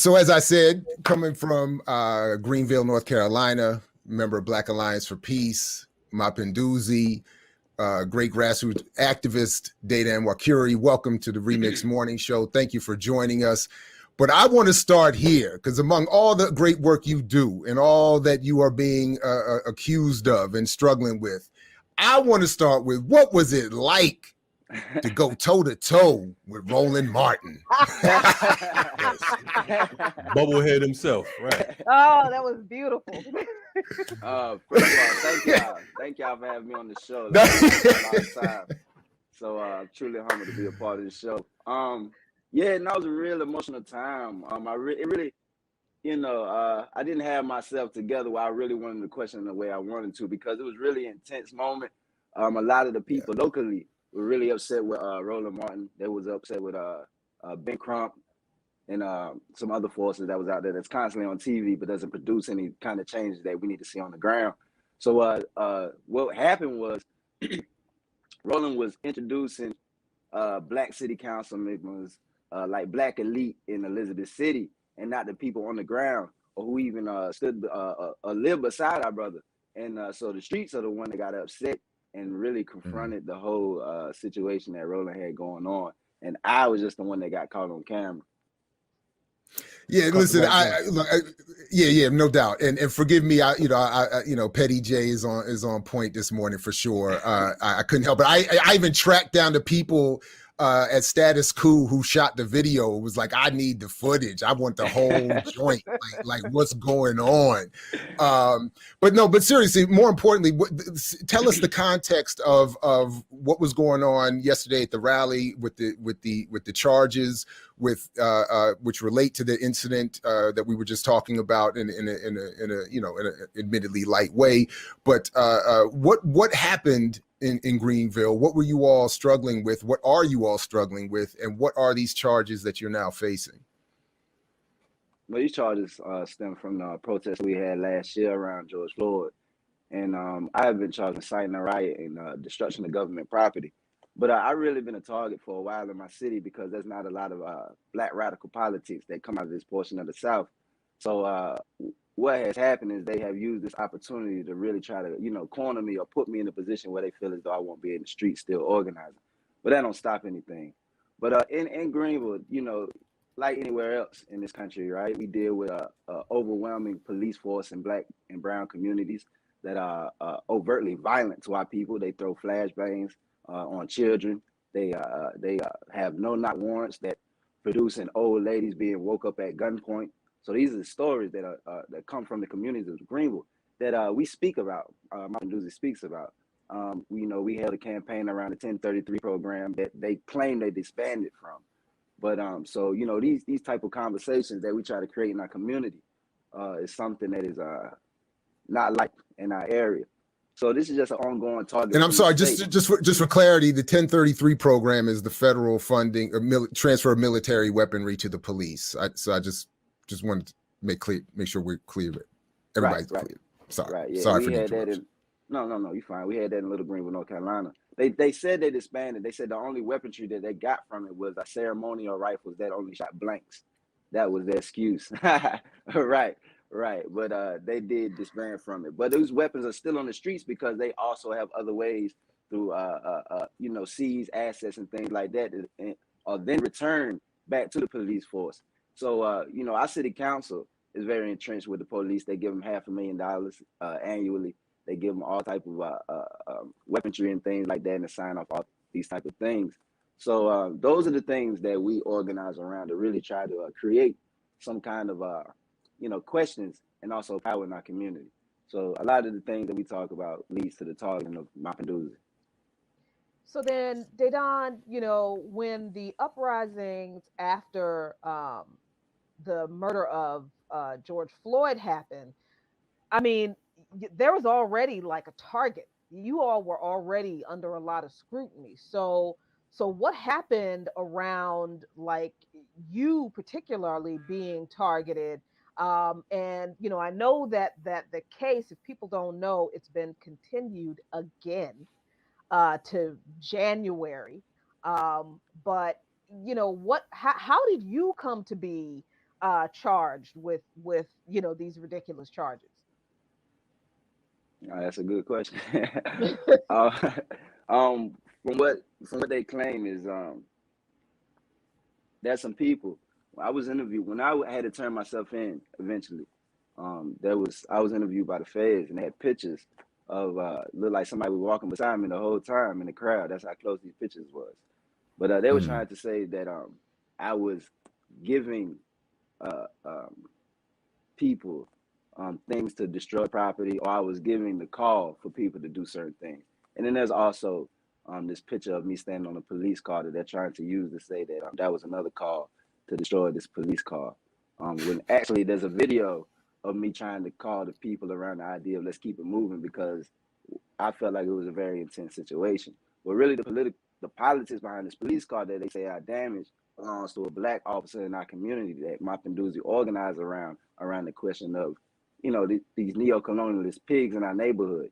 So as I said, coming from Greenville, North Carolina, member of Black Alliance for Peace, Mapinduzi, great grassroots activist, Dedan Waciuri. Welcome to the Remix Morning Show. Thank you for joining us. But I want to start here because among all the great work you do and all that you are being accused of and struggling with, I want to start with what was it like to go toe-to-toe with Roland Martin? Bubblehead himself, right? Oh, that was beautiful. First of all, thank y'all. Thank y'all for having me on the show. Like, a lot of time. So truly humbled to be a part of the show. Yeah, and that was a real emotional time. It really, I didn't have myself together where I really wanted to question the way I wanted to, because it was really an intense moment. A lot of the people locally were really upset with Roland Martin. They was upset with Ben Crump and some other forces that was out there that's constantly on TV but doesn't produce any kind of changes that we need to see on the ground. So what happened was Roland was introducing black city council members, like black elite in Elizabeth City, and not the people on the ground or who even stood lived beside our brother. And so the streets are the one that got upset and really confronted the whole situation that Roland had going on. And I was just the one that got caught on camera. Yeah, listen, no doubt, and forgive me, Petty J is on point this morning for sure. I couldn't help it. I even tracked down the people at Status Quo who shot the video. It was like, I need the footage. I want the whole joint, like what's going on. But seriously, more importantly, tell us the context of what was going on yesterday at the rally with the charges which relate to the incident that we were just talking about in a admittedly light way. But what happened in Greenville? What were you all struggling with? What are you all struggling with? And what are these charges that you're now facing? Well, these charges stem from the protests we had last year around George Floyd. And I have been charged with inciting a riot and destruction of government property. But I've really been a target for a while in my city because there's not a lot of black radical politics that come out of this portion of the South. So what has happened is they have used this opportunity to really try to, corner me or put me in a position where they feel as though I won't be in the street still organizing. But that don't stop anything. But in Greenville, like anywhere else in this country, right, we deal with a overwhelming police force in black and brown communities that are overtly violent to our people. They throw flashbangs on children. They have no-knock warrants that produce in old ladies being woke up at gunpoint. So these are the stories that come from the communities of Greenville that we speak about. Mapinduzi speaks about. We held a campaign around the 1033 program that they claim they disbanded from. But so these type of conversations that we try to create in our community is something that is not liked in our area. So this is just an ongoing target. And I'm sorry, just for clarity, the 1033 program is the federal funding or transfer of military weaponry to the police. So I just wanted to make sure we're clear. Everybody's clear. Sorry, right, yeah, sorry for the interruption. No, you're fine. We had that in Little Greenville, North Carolina. They said they disbanded. They said the only weaponry that they got from it was a ceremonial rifles that only shot blanks. That was their excuse. Right. But they did disband from it. But those weapons are still on the streets because they also have other ways through, seize assets and things like that, or then return back to the police force. So, our city council is very entrenched with the police. They give them $500,000 annually. They give them all type of weaponry and things like that, and to sign off all these type of things. So those are the things that we organize around to really try to create some kind of questions and also power in our community. So a lot of the things that we talk about leads to the targeting of Mapinduzi. So then, Dedan, when the uprisings after the murder of George Floyd happened, I mean, there was already like a target. You all were already under a lot of scrutiny. So what happened around like you particularly being targeted? And I know that the case, if people don't know, it's been continued again to January. But how did you come to be charged with these ridiculous charges? That's a good question. uh, from what they claim is there's some people. I was interviewed when I had to turn myself in eventually. I was interviewed by the feds, and they had pictures of looked like somebody was walking beside me the whole time in the crowd. That's how close these pictures was. But they were trying to say that I was giving people things to destroy property, or I was giving the call for people to do certain things. And then there's also this picture of me standing on a police car that they're trying to use to say that that was another call to destroy this police car. When actually there's a video of me trying to call the people around the idea of let's keep it moving, because I felt like it was a very intense situation. But really the politics behind this police car that they say I damaged belongs to a black officer in our community that Mapinduzi organized around the question of, these neo-colonialist pigs in our neighborhood,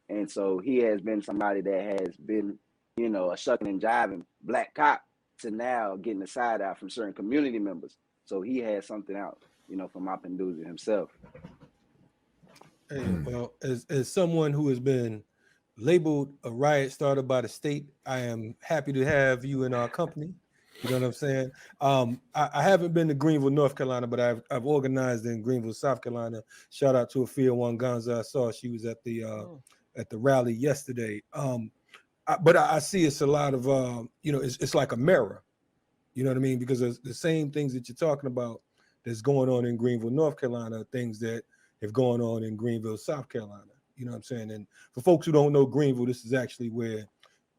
And so he has been somebody that has been, a shucking and jiving black cop to now getting a side out from certain community members. So he has something out, from Mapinduzi himself. Hey, well, as someone who has been labeled a riot started by the state, I am happy to have you in our company. You know what I'm saying? I haven't been to Greenville, North Carolina, but I've organized in Greenville, South Carolina. Shout out to Afia Wanganza. I saw she was at the rally yesterday. But I see it's a lot of it's like a mirror. You know what I mean? Because the same things that you're talking about that's going on in Greenville, North Carolina, things that have gone on in Greenville, South Carolina. You know what I'm saying? And for folks who don't know Greenville, this is actually where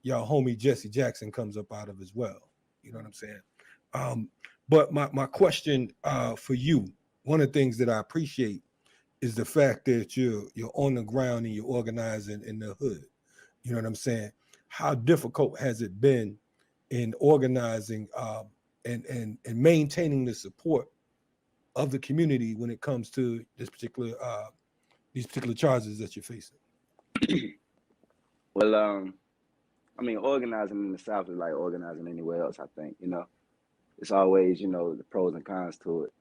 y'all homie Jesse Jackson comes up out of as well. You know what I'm saying? But my question for you, one of the things that I appreciate is the fact that you're on the ground and you're organizing in the hood. You know what I'm saying? How difficult has it been in organizing and maintaining the support of the community when it comes to these particular charges that you're facing? Well, organizing in the South is like organizing anywhere else, I think, It's always, the pros and cons to it.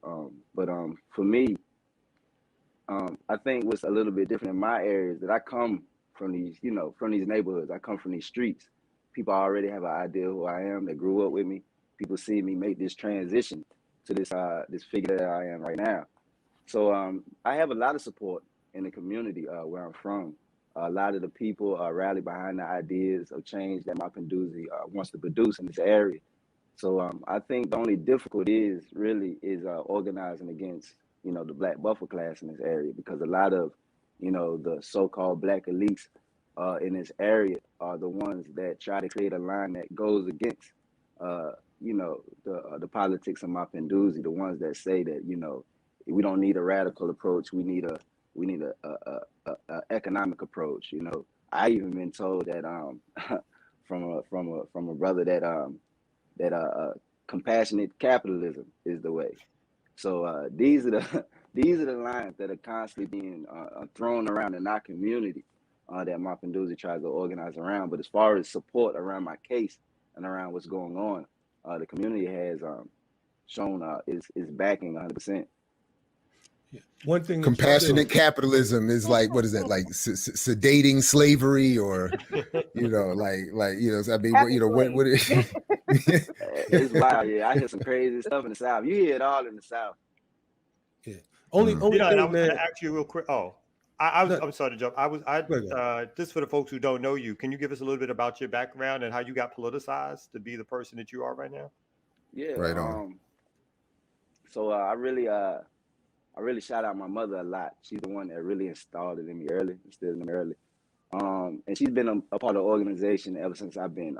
But for me, I think what's a little bit different in my area is that I come from these, from these neighborhoods. I come from these streets. People already have an idea who I am. They grew up with me. People see me make this transition to this figure that I am right now. So I have a lot of support in the community where I'm from. A lot of the people rally behind the ideas of change that Mapinduzi wants to produce in this area. So I think the only difficulty is organizing against, the black buffer class in this area, because a lot of, the so-called black elites in this area are the ones that try to create a line that goes against, the politics of Mapinduzi, the ones that say that, we don't need a radical approach. We need a economic approach. I even been told that from a brother that compassionate capitalism is the way. So these are the lines that are constantly being thrown around in our community that Mapinduzi tries to organize around. But as far as support around my case and around what's going on, the community has shown is backing 100%. Yeah. One thing, compassionate capitalism is like, what is that, like sedating slavery, or I mean, what is It's wild. Yeah, I hear some crazy stuff in the South. You hear it all in the South. Yeah. Only and I thing, was man. going to ask you real quick. I'm sorry to jump. Just for the folks who don't know you, can you give us a little bit about your background and how you got politicized to be the person that you are right now? Yeah. Right on. So I really shout out my mother a lot. She's the one that really instilled it in me early. And she's been a part of the organization ever since I've been,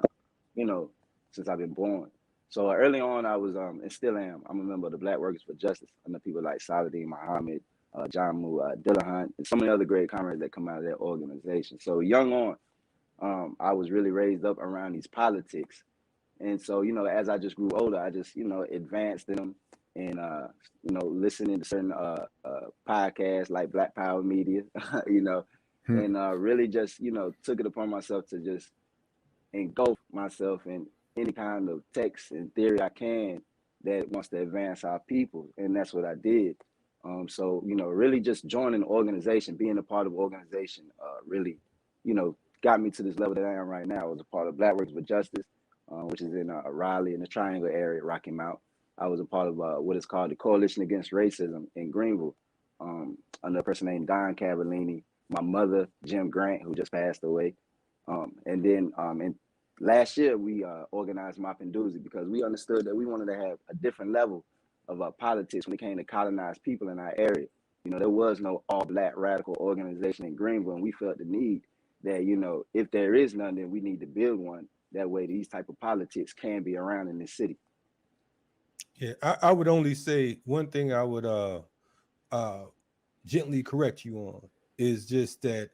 since I've been born. So early on, I was, and still am, I'm a member of the Black Workers for Justice. I know people like Saladin Muhammad, John Moo, Dillahunt, and so many other great comrades that come out of that organization. So young on, I was really raised up around these politics. And so, as I just grew older, I just, advanced in them and, listening to certain podcasts like Black Power Media, and really just, took it upon myself to just engulf myself in any kind of text and theory I can that wants to advance our people, and that's what I did. So, you know, really just joining the organization, being a part of the organization, really, you know, got me to this level that I am right now. I was a part of Black Workers with Justice, which is in Raleigh in the Triangle area, Rocky Mount. I was a part of what is called the Coalition Against Racism in Greenville, under a person named Don Cavallini, my mother, Jim Grant, who just passed away. And then in last year, we organized Mapinduzi because we understood that we wanted to have a different level of politics when it came to colonized people in our area. You know, there was no all-Black radical organization in Greenville, and we felt the need that, you know, if there is none, then we need to build one. That way these type of politics can be around in this city. Yeah, I would only say one thing I would gently correct you on is just that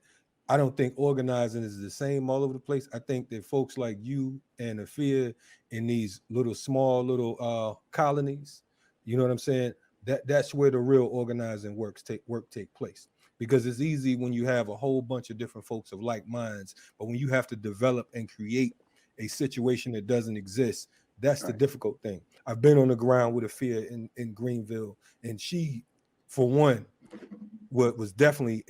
I don't think organizing is the same all over the place. I think that folks like you and Afia in these small little colonies, you know what I'm saying? That's where the real organizing work take place. Because it's easy when you have a whole bunch of different folks of like minds, but when you have to develop and create a situation that doesn't exist, that's the difficult thing. I've been on the ground with Afia in Greenville, and she, for one, was definitely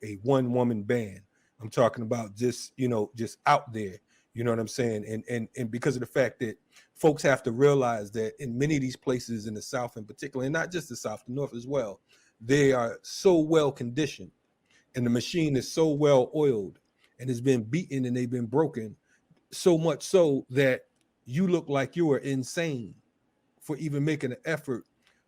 a one woman band. I'm talking about just, you know, just out there, you know what I'm saying? And because of the fact that folks have to realize that in many of these places in the South in particular, and not just the South, the North as well, they are so well conditioned and the machine is so well oiled and has been beaten and they've been broken, so much so that you look like you are insane for even making an effort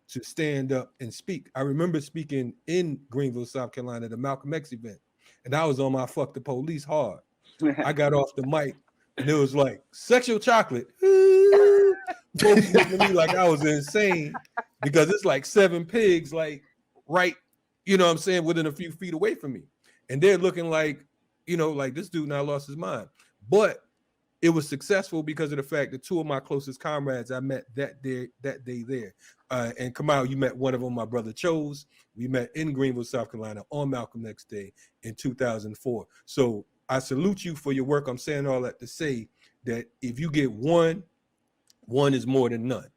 to stand up and speak. I remember speaking in Greenville, South Carolina, at the Malcolm X event, and I was on my fuck the police hard. I got off the mic and it was like sexual chocolate. Folks looking at me like I was insane because it's like 7 pigs, like right, you know what I'm saying, within a few feet away from me. And they're looking like, you know, like this dude now lost his mind. But it was successful because of the fact that 2 of my closest comrades I met that day there. And Kamal, you met one of them, my brother Chose. We met in Greenville, South Carolina on Malcolm X Day in 2004. So I salute you for your work. I'm saying all that to say that if you get one is more than none.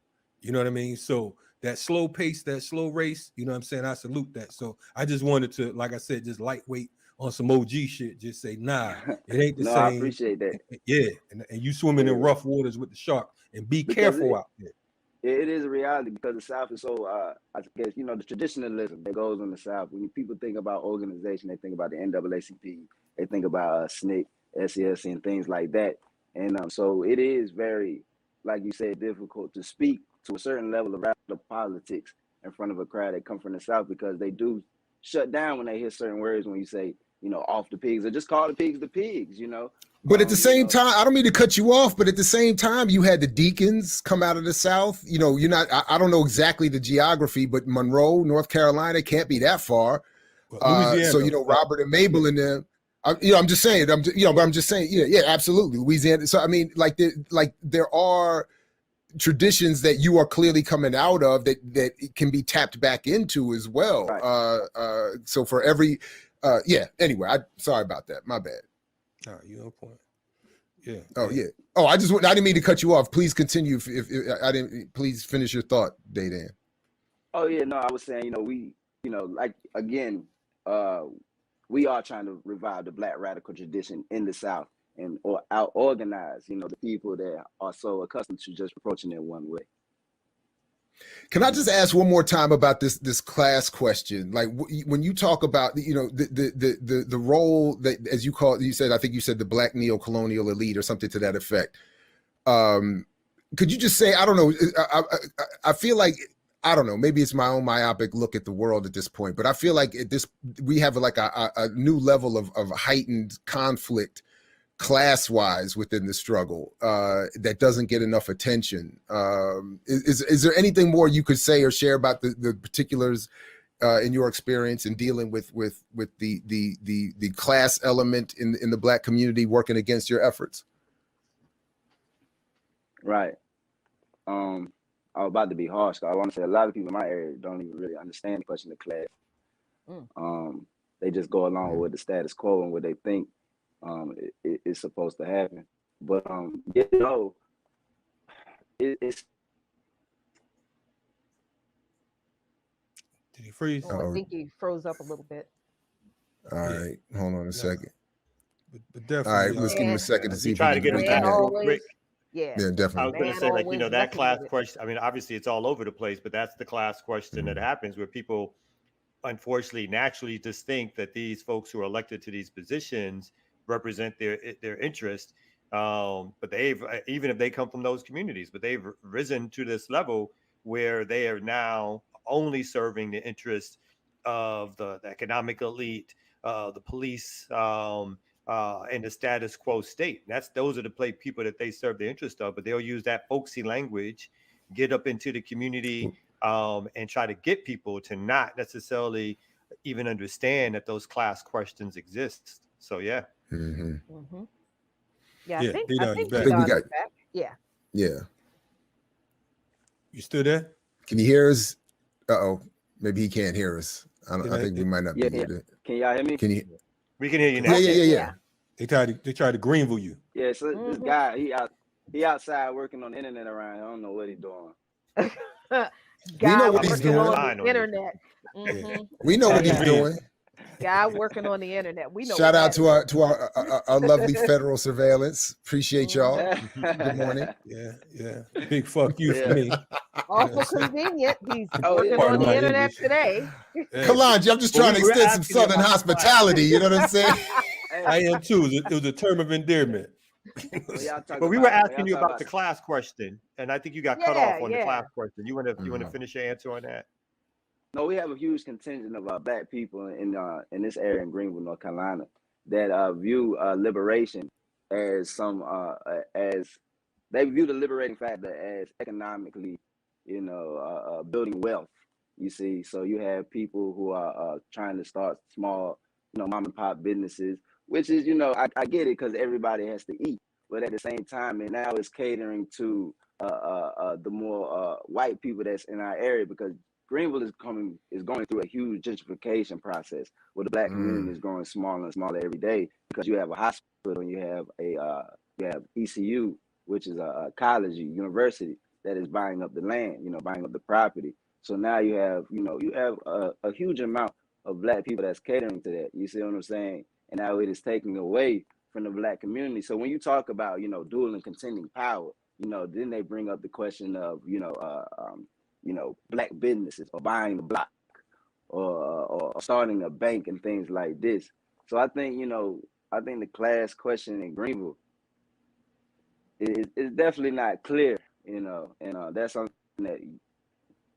You know what I mean? So that slow pace, that slow race, you know what I'm saying? I salute that. So I just wanted to, like I said, just lightweight on some OG shit. Just say, nah, it ain't the No, same. I appreciate that. Yeah. And you swimming in rough waters with the shark, and be careful out there. It is a reality because the South is so, I guess, you know, the traditionalism that goes in the South. When people think about organization, they think about the NAACP, they think about SNCC, SES, and things like that. And so it is very, like you said, difficult to speak to a certain level of politics in front of a crowd that come from the South, because they do shut down when they hear certain words when you say, you know, off the pigs, or just call the pigs, you know. But at the same time, I don't mean to cut you off, but at the same time, you had the Deacons come out of the South. You know, you're not, I don't know exactly the geography, but Monroe, North Carolina can't be that far. So, you know, Robert and Mabel in them, you know, I'm just saying, but I'm just saying, yeah, absolutely. Louisiana. So, I mean, like there are traditions that you are clearly coming out of that can be tapped back into as well. Right. So for every, anyway, sorry about that. My bad. All right, you on point. Yeah. Oh, yeah. Oh, I didn't mean to cut you off. Please continue. If I didn't, please finish your thought, Dedan. Oh yeah, no, I was saying, you know, we, you know, like again, we are trying to revive the Black radical tradition in the South or out organize, you know, the people that are so accustomed to just approaching it one way. Can I just ask one more time about this class question? Like when you talk about, you know, the role that, as you call it, you said, I think you said the Black neo-colonial elite or something to that effect. Could you just say, I don't know, I feel like, I don't know, maybe it's my own myopic look at the world at this point, but I feel like we have like a new level of heightened conflict class-wise within the struggle that doesn't get enough attention. Is there anything more you could say or share about the particulars in your experience in dealing with the class element in the Black community working against your efforts? Right. I was about to be harsh. I want to say a lot of people in my area don't even really understand the question of class. They just go along with the status quo and what they think it's supposed to happen. But you know, it's Did he freeze? Oh, I think he froze up a little bit. All right, hold on a second. But All definitely. right, let's give him a second to see if try to he can get him back reconnect. real quick. Yeah, Yeah, I definitely. was going to say, like, you know, that messing class with it. question. I mean, obviously, it's all over the place, but that's the class question that happens where people, unfortunately, naturally just think that these folks who are elected to these positions represent their interest. But they've, even if they come from those communities, but they've risen to this level where they are now only serving the interest of the economic elite, the police, and the status quo state. Those are the people that they serve the interest of, but they'll use that folksy language, get up into the community, and try to get people to not necessarily even understand that those class questions exist. So yeah. Mm-hmm. Mm-hmm. Yeah, Yeah, I think Dedan we got. is back. Yeah. Yeah. You still there? Can you hear us? Uh-oh. Maybe he can't hear us. I think we might not be able to. Can y'all hear me? Can you? We can hear you now. Yeah. They tried to Greenville you. Yeah, so this guy, he outside working on the internet around here. I don't know what he's doing. We know what he's working doing. on the internet. Mm-hmm. We know what he's doing. Guy working on the internet. We know. Shout out to our lovely federal surveillance. Appreciate y'all. Good morning. Yeah. Big fuck you for me. Also convenient. He's working on the internet today. Kalanji, I'm just trying to extend some Southern hospitality. You know what I'm saying? I am too. It was a term of endearment. But we were asking you about the class question, and I think you got cut off on the class question. You want to finish your answer on that? No, we have a huge contingent of Black people in this area in Greenville, North Carolina, that view liberation as as they view the liberating factor as economically, building wealth. You see, so you have people who are trying to start small, mom and pop businesses, which is, I get it because everybody has to eat, but at the same time, and now it's catering to the more white people that's in our area, because Greenville is going through a huge gentrification process where the Black community is growing smaller and smaller every day, because you have a hospital and you have ECU, which is a college, university that is buying up the land, buying up the property. So now you have a huge amount of Black people that's catering to that. You see what I'm saying? And now it is taking away from the Black community. So when you talk about, dual and contending power, then they bring up the question of, Black businesses or buying the block or starting a bank and things like this. So I think, the class question in Greenville is definitely not clear, and that's something that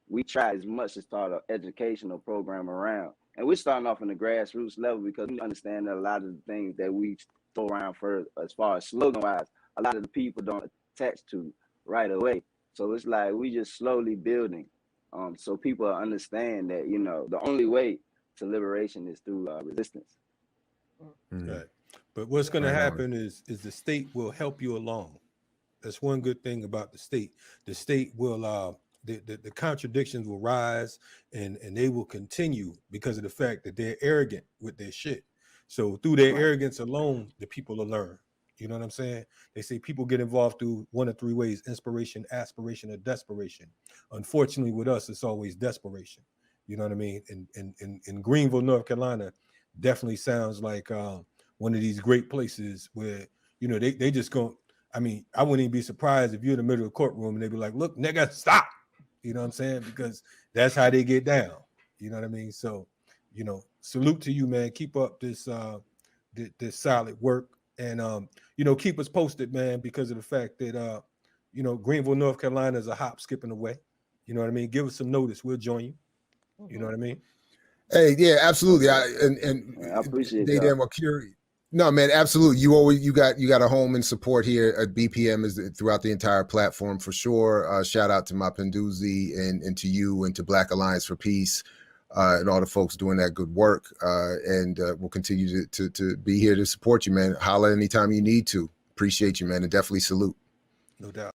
we try as much as start an educational program around. And we're starting off in the grassroots level because we understand that a lot of the things that we throw around for as far as slogan-wise, a lot of the people don't attach to right away. So it's like we just slowly building, so people understand that the only way to liberation is through resistance. Right. But what's going to happen is the state will help you along. That's one good thing about the state. The state will the contradictions will rise and they will continue because of the fact that they're arrogant with their shit. So through their arrogance alone, the people will learn. You know what I'm saying? They say people get involved through one of three ways: inspiration, aspiration, or desperation. Unfortunately, with us, it's always desperation. You know what I mean? In Greenville, North Carolina, definitely sounds like one of these great places where, they just go. I mean, I wouldn't even be surprised if you're in the middle of the courtroom and they'd be like, look, nigga, stop. You know what I'm saying? Because that's how they get down. You know what I mean? So, salute to you, man. Keep up this solid work. And, keep us posted, man, because of the fact that, Greenville, North Carolina is a hop skipping away. You know what I mean? Give us some notice. We'll join you. You know what I mean? Hey, yeah, absolutely. I appreciate Dedan Waciuri. No, man, absolutely. You got a home and support here at BPM is throughout the entire platform for sure. Shout out to my Penduzi and to you and to Black Alliance for Peace. And all the folks doing that good work. And we'll continue to be here to support you, man. Holla anytime you need to. Appreciate you, man. And definitely salute. No doubt.